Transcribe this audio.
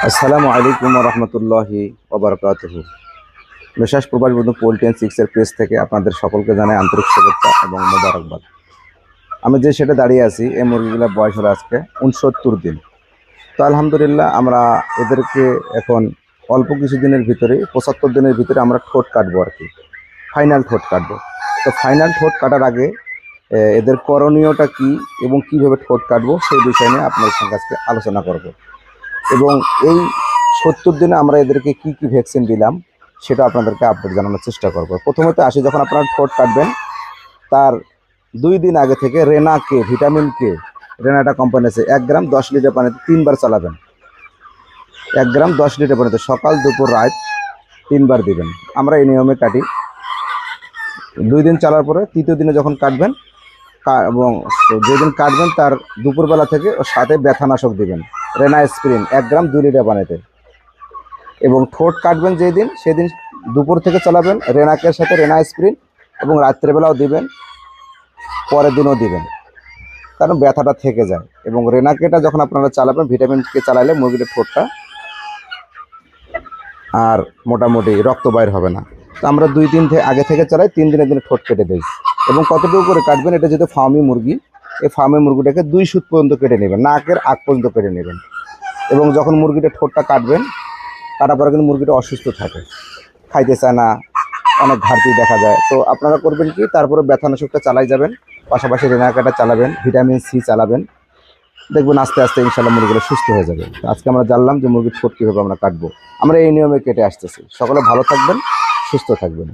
আসসালামু আলাইকুম রহমতুল্লাহি ওবরকাতুহু। মেসাজ প্রবাস বন্ধু পোল্ট্রি অ্যান্ড চিক্সের পেজ থেকে আপনাদের সকলকে জানাই আন্তরিক শুভেচ্ছা এবং মোবারকবাদ। আমি যে সেটা দাঁড়িয়ে আছি, এই মুরগিগুলোর বয়স হলো আজকে 69 দিন। তো আলহামদুলিল্লাহ আমরা এদেরকে এখন অল্প কিছু দিনের ভিতরে 75 দিনের ভিতরে আমরা ঠোঁট কাটবো আর কি, ফাইনাল ঠোঁট কাটবো। তো ফাইনাল ঠোঁট কাটার আগে এদের করণীয়টা কি এবং কিভাবে ঠোঁট কাটবো সেই বিষয় নিয়ে আপনাদের সঙ্গে আজকে আলোচনা করব। এবং এই 70 দিনে আমরা এদেরকে কি কি ভ্যাকসিন দিলাম সেটা আপনাদেরকে আপডেট জানানোর চেষ্টা করব। প্রথমত আসি, যখন আপনারা ঠোঁট কাটবেন তার 2 দিন আগে থেকে রেনা কে, ভিটামিন কে, রেনাটা কোম্পানি আছে, 1 গ্রাম 10 লিটার পানিতে 3 বার চালাবেন। 1 গ্রাম 10 লিটার পানিতে সকাল দুপুর রাত 3 বার দিবেন। আমরা এই নিয়মে কাটি। 2 দিন চালার পরে তৃতীয় দিনে যখন কাটবেন এবং যেদিন কাটবেন তার দুপুরবেলা থেকে ওর সাথে ব্যথানাশক দিবেন, রেনা স্প্রিন 1 গ্রাম 2 লিটার পানিতে। এবং ঠোঁট কাটবেন যেদিন সেদিন দুপুর থেকে চালাবেন রেনাকের সাথে, রেনা স্প্রিন, এবং রাত্রেবেলাও দিবেন, পরের দিনও দিবেন, কারণ ব্যথাটা থেকে যায়। এবং রেনাকেটা যখন আপনারা চালাবেন, ভিটামিন কে চালালে মুরগির ঠোঁটটা আর মোটামুটি রক্ত বাইর হবে না। তো আমরা 2 দিন আগে থেকে চালাই, 3 দিনের দিনে ঠোঁট কেটে দিই। এবং কতটুকু করে কাটবেন, এটা যেহেতু ফার্মি মুরগি, এই ফার্মি মুরগিটাকে 2 সুত পর্যন্ত কেটে নেবেন, নাকের আগ পর্যন্ত কেটে নেবেন। এবং যখন মুরগিটা ঠোঁটটা কাটবেন, কাটার পরে কিন্তু মুরগিটা অসুস্থ থাকে, খাইতে চায় না, অনেক ঘাটতি দেখা যায়। তো আপনারা করবেন কি, তারপরে ব্যথানাশকটা চালাই যাবেন, পাশাপাশি রেনাকাটা চালাবেন, ভিটামিন সি চালাবেন, দেখবেন আস্তে আস্তে ইনশাল্লাহ মুরগিগুলো সুস্থ হয়ে যাবে। তো আজকে আমরা জানলাম যে মুরগির ঠোঁট কীভাবে আমরা কাটবো। আমরা এই নিয়মে কেটে আসতেছি। সকলে ভালো থাকবেন, সুস্থ থাকবেন।